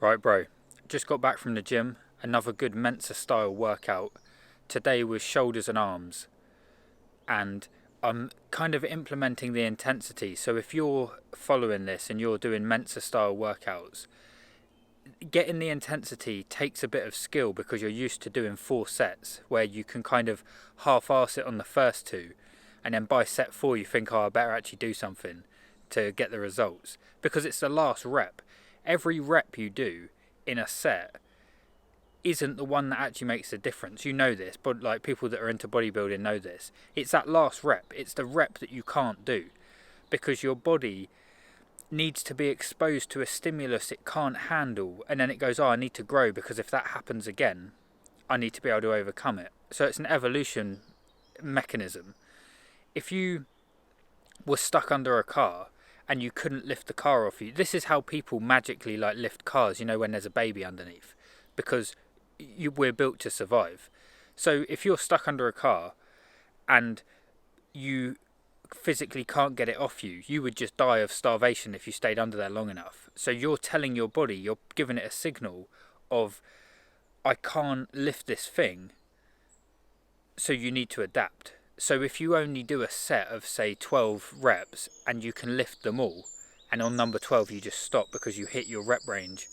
Right, bro. Just got back from the gym. Another good Mentzer style workout. Today was shoulders and arms. And I'm kind of implementing the intensity. So if you're following this and you're doing Mentzer style workouts, getting the intensity takes a bit of skill because you're used to doing 4 sets where you can kind of half-arse it on the first two. And then by set 4 you think, oh, I better actually do something to get the results. Because it's the last rep. Every rep you do in a set isn't the one that actually makes a difference. You know this, but like people that are into bodybuilding know this. It's that last rep. It's the rep that you can't do because your body needs to be exposed to a stimulus it can't handle, and then it goes, oh, I need to grow because if that happens again, I need to be able to overcome it. So it's an evolution mechanism. If you were stuck under a car and you couldn't lift the car off you, this is how people magically like lift cars, you know, when there's a baby underneath, because we're built to survive. So if you're stuck under a car and you physically can't get it off you, you would just die of starvation if you stayed under there long enough. So you're telling your body, you're giving it a signal of, I can't lift this thing, so you need to adapt. So if you only do a set of, say, 12 reps and you can lift them all, and on number 12 you just stop because you hit your rep range,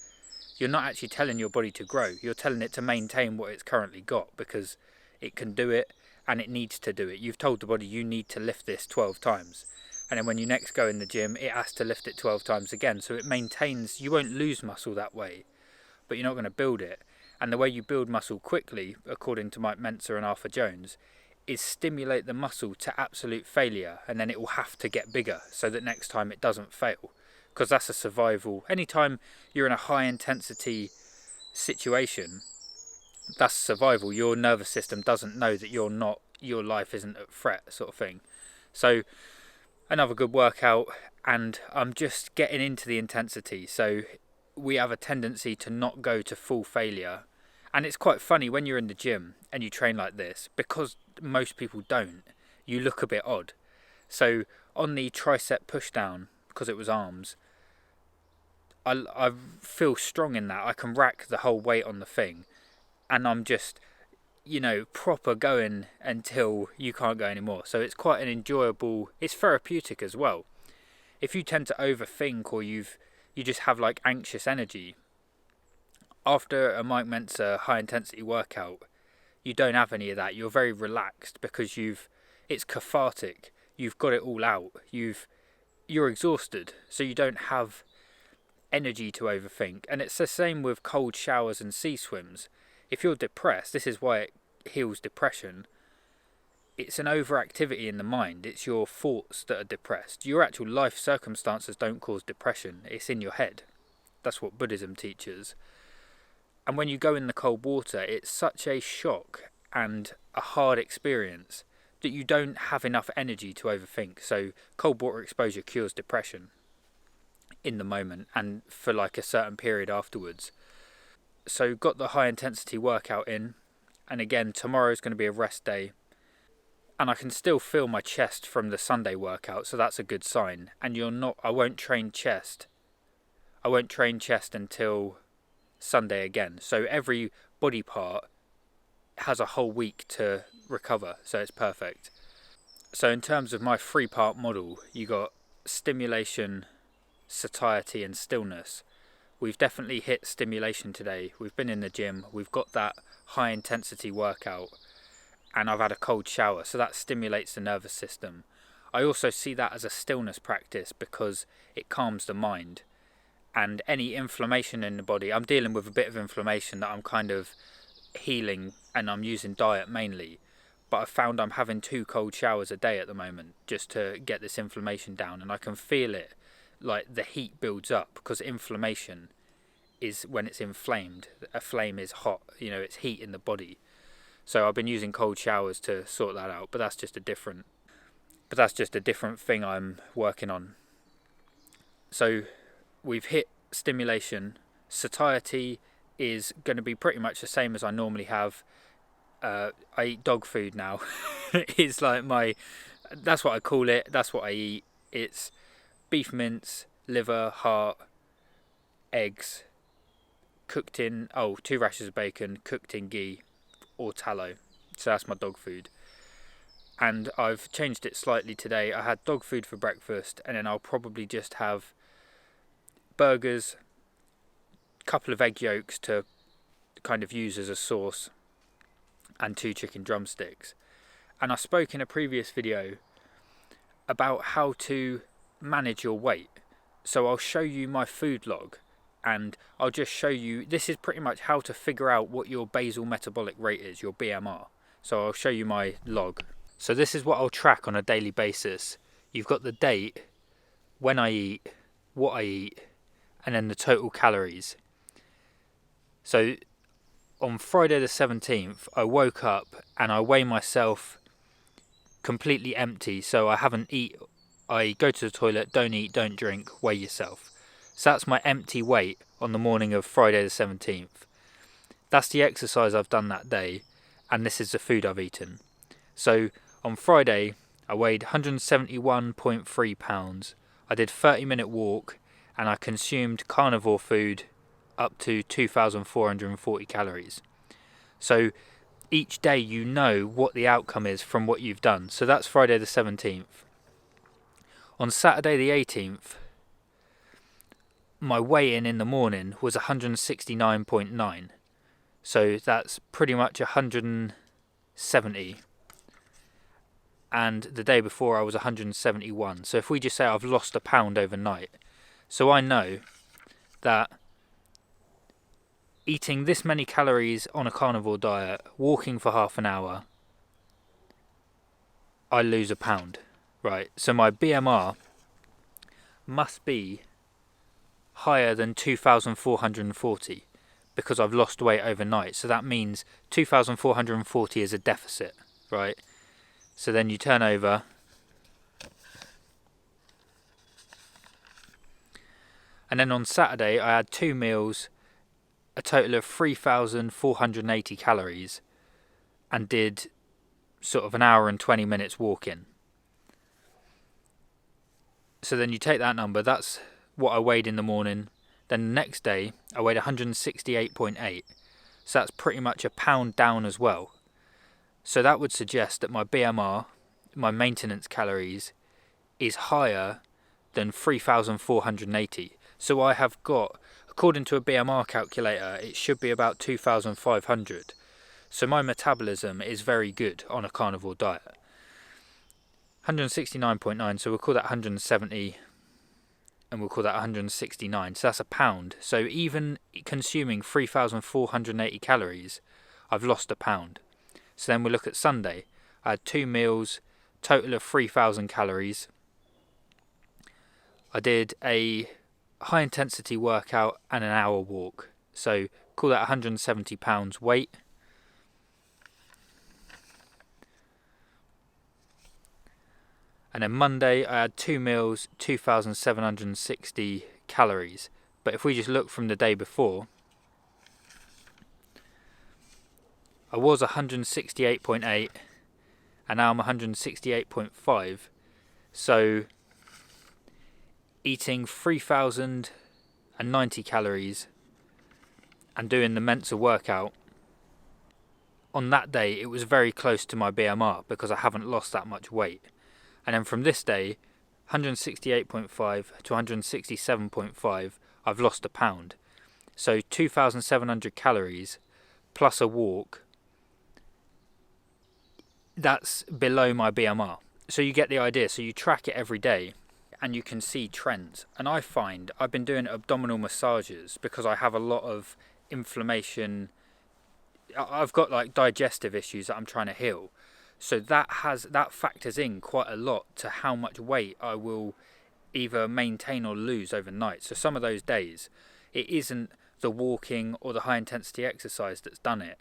you're not actually telling your body to grow. You're telling it to maintain what it's currently got because it can do it and it needs to do it. You've told the body you need to lift this 12 times. And then when you next go in the gym, it has to lift it 12 times again. So it maintains, you won't lose muscle that way, but you're not going to build it. And the way you build muscle quickly, according to Mike Mentzer and Arthur Jones, is stimulate the muscle to absolute failure, and then it will have to get bigger so that next time it doesn't fail. Because that's a survival. Anytime you're in a high intensity situation, that's survival. Your nervous system doesn't know that your life isn't at threat, sort of thing. So another good workout, and I'm just getting into the intensity. So we have a tendency to not go to full failure. And it's quite funny when you're in the gym and you train like this, because most people don't, you look a bit odd. So on the tricep pushdown, because it was arms, I feel strong in that. I can rack the whole weight on the thing, and I'm just, proper going until you can't go anymore. So it's quite an enjoyable, it's therapeutic as well. If you tend to overthink or you just have like anxious energy, after a Mike Mentzer high intensity workout, you don't have any of that. You're very relaxed because it's cathartic. You've got it all out. You're exhausted, so you don't have energy to overthink. And it's the same with cold showers and sea swims. If you're depressed, this is why it heals depression. It's an overactivity in the mind. It's your thoughts that are depressed. Your actual life circumstances don't cause depression. It's in your head. That's what Buddhism teaches. And when you go in the cold water, it's such a shock and a hard experience that you don't have enough energy to overthink. So cold water exposure cures depression in the moment and for like a certain period afterwards. So got the high intensity workout in, and again tomorrow's going to be a rest day, and I can still feel my chest from the Sunday workout, so that's a good sign. And I won't train chest until Sunday again. So every body part has a whole week to recover, so it's perfect. So in terms of my 3-part model, you got stimulation, satiety and stillness. We've definitely hit stimulation today. We've been in the gym, we've got that high intensity workout, and I've had a cold shower, so that stimulates the nervous system. I also see that as a stillness practice because it calms the mind. And any inflammation in the body, I'm dealing with a bit of inflammation that I'm kind of healing, and I'm using diet mainly. But I've found I'm having 2 cold showers a day at the moment just to get this inflammation down, and I can feel it, like the heat builds up, because inflammation is when it's inflamed. A flame is hot, it's heat in the body. So I've been using cold showers to sort that out, but that's just a different thing I'm working on. So we've hit stimulation. Satiety is going to be pretty much the same as I normally have. I eat dog food now. It's like that's what I call it. That's what I eat. It's beef mince, liver, heart, eggs, cooked in, 2 rashers of bacon cooked in ghee or tallow. So that's my dog food. And I've changed it slightly today. I had dog food for breakfast, and then I'll probably just have burgers, a couple of egg yolks to kind of use as a sauce, and 2 chicken drumsticks. And I spoke in a previous video about how to manage your weight. So I'll show you my food log, and I'll just show you, this is pretty much how to figure out what your basal metabolic rate is, your BMR. So I'll show you my log. So this is what I'll track on a daily basis. You've got the date, when I eat, what I eat, and then the total calories. So on Friday the 17th, I woke up and I weigh myself completely empty. So I haven't eat. I go to the toilet, don't eat, don't drink, weigh yourself. So that's my empty weight on the morning of Friday the 17th. That's the exercise I've done that day, and this is the food I've eaten. So on Friday, I weighed 171.3 pounds. I did 30-minute walk, and I consumed carnivore food up to 2,440 calories. So each day you know what the outcome is from what you've done. So that's Friday the 17th. On Saturday the 18th, my weigh-in in the morning was 169.9. So that's pretty much 170. And the day before I was 171. So if we just say I've lost a pound overnight. So I know that eating this many calories on a carnivore diet, walking for half an hour, I lose a pound. Right, so my BMR must be higher than 2,440 because I've lost weight overnight. So that means 2,440 is a deficit, right? So then you turn over, and then on Saturday I had 2 meals, a total of 3,480 calories, and did sort of an hour and 20 minutes walking. So then you take that number, that's what I weighed in the morning. Then the next day I weighed 168.8. So that's pretty much a pound down as well. So that would suggest that my BMR, my maintenance calories, is higher than 3,480. So I have got, according to a BMR calculator, it should be about 2,500. So my metabolism is very good on a carnivore diet. 169.9, so we'll call that 170, and we'll call that 169. So that's a pound. So even consuming 3,480 calories, I've lost a pound. So then we look at Sunday. I had 2 meals, total of 3,000 calories. I did a high intensity workout and an hour walk. So call that 170 pounds weight. And then Monday I had 2 meals, 2,760 calories. But if we just look from the day before, I was 168.8 and now I'm 168.5. So eating 3,090 calories and doing the Mentzer workout, on that day it was very close to my BMR because I haven't lost that much weight. And then from this day, 168.5 to 167.5, I've lost a pound. So 2,700 calories plus a walk, that's below my BMR. So you get the idea. So you track it every day and you can see trends. And I find I've been doing abdominal massages because I have a lot of inflammation. I've got like digestive issues that I'm trying to heal. So that factors in quite a lot to how much weight I will either maintain or lose overnight. So some of those days, it isn't the walking or the high intensity exercise that's done it.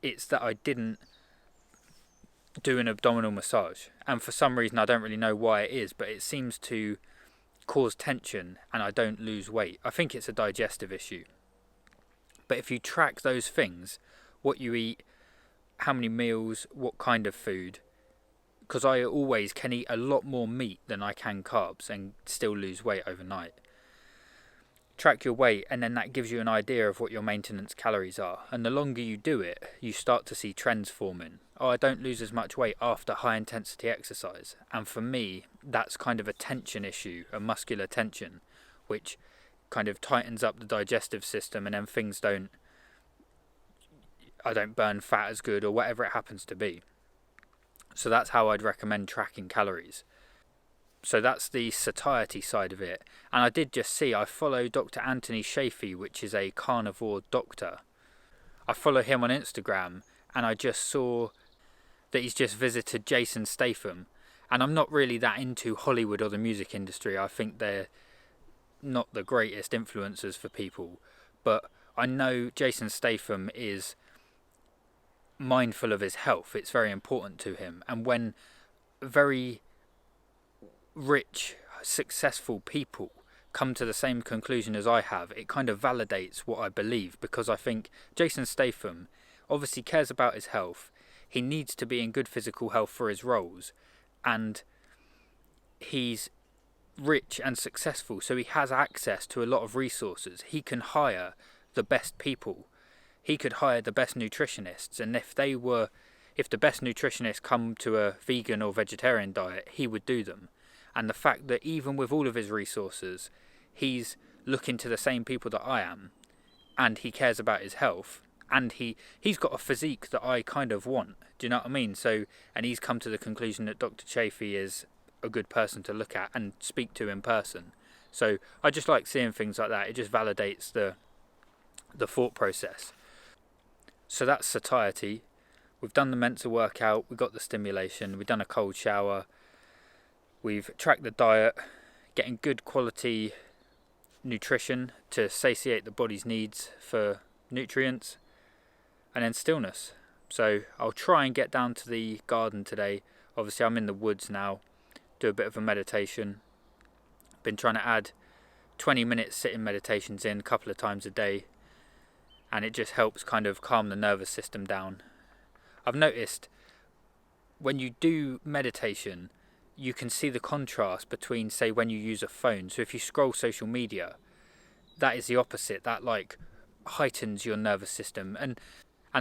It's that I didn't do an abdominal massage. And for some reason, I don't really know why it is, but it seems to cause tension and I don't lose weight. I think it's a digestive issue. But if you track those things, what you eat, how many meals, what kind of food, because I always can eat a lot more meat than I can carbs and still lose weight overnight. track your weight, and then that gives you an idea of what your maintenance calories are. And the longer you do it, you start to see trends forming. Oh, I don't lose as much weight after high intensity exercise. And for me, that's kind of a tension issue, a muscular tension, which kind of tightens up the digestive system, and then I don't burn fat as good, or whatever it happens to be. So that's how I'd recommend tracking calories. So that's the satiety side of it. And I did just see, I follow Dr. Anthony Shafee, which is a carnivore doctor. I follow him on Instagram, and I just saw that he's just visited Jason Statham. And I'm not really that into Hollywood or the music industry. I think they're not the greatest influencers for people. But I know Jason Statham is mindful of his health. It's very important to him. And when very rich, successful people come to the same conclusion as I have, it kind of validates what I believe, because I think Jason Statham obviously cares about his health. He needs to be in good physical health for his roles, and he's rich and successful, so he has access to a lot of resources. He can hire the best people. He could hire the best nutritionists, and if the best nutritionists come to a vegan or vegetarian diet, he would do them. And the fact that even with all of his resources, he's looking to the same people that I am, and he cares about his health, and he's got a physique that I kind of want. Do you know what I mean? So, and he's come to the conclusion that Dr. Shafee is a good person to look at and speak to in person. So I just like seeing things like that. It just validates the thought process. So that's satiety. We've done the Mentzer workout, we've got the stimulation, we've done a cold shower, we've tracked the diet, getting good quality nutrition to satiate the body's needs for nutrients, and then stillness. So I'll try and get down to the garden today. Obviously I'm in the woods now, do a bit of a meditation. Been trying to add 20-minute sitting meditations in a couple of times a day, and it just helps kind of calm the nervous system down. I've noticed when you do meditation, you can see the contrast between, say, when you use a phone. So if you scroll social media, that is the opposite. That like heightens your nervous system. And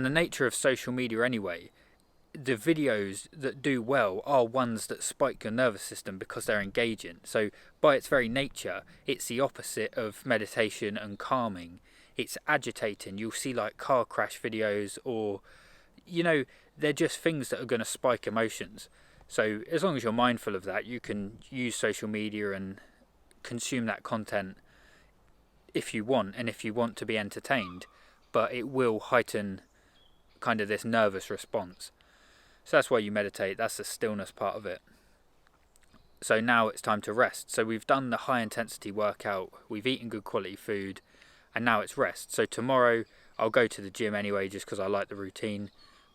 the nature of social media anyway, the videos that do well are ones that spike your nervous system because they're engaging. So by its very nature, it's the opposite of meditation and calming. It's agitating. You'll see like car crash videos, or they're just things that are going to spike emotions. So as long as you're mindful of that, you can use social media and consume that content if you want, and if you want to be entertained, but it will heighten kind of this nervous response. So that's why you meditate. That's the stillness part of it. So now it's time to rest. So we've done the high intensity workout, we've eaten good quality food, and now it's rest. So tomorrow I'll go to the gym anyway, just because I like the routine,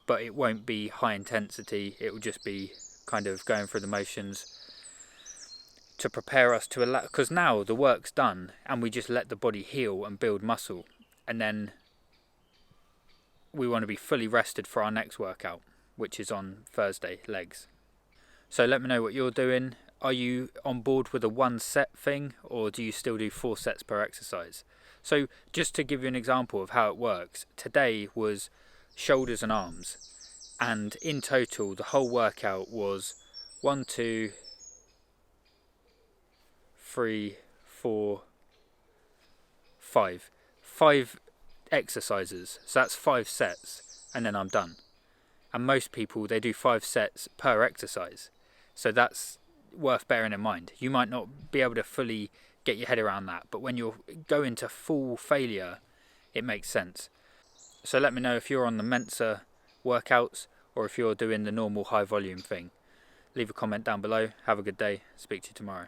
but it won't be high intensity. It will just be kind of going through the motions to prepare us to allow, because now the work's done and we just let the body heal and build muscle, and then we want to be fully rested for our next workout, which is on Thursday, legs. So let me know what you're doing. Are you on board with a 1 set thing, or do you still do 4 sets per exercise? So just to give you an example of how it works, today was shoulders and arms, and in total the whole workout was 1, 2, 3, 4, 5 exercises. So that's 5 sets, and then I'm done. And most people, they do 5 sets per exercise, so that's worth bearing in mind. You might not be able to fully get your head around that, but when you're going to full failure, it makes sense. So let me know if you're on the Mentzer workouts or if you're doing the normal high volume thing. Leave a comment down below. Have a good day. Speak to you tomorrow.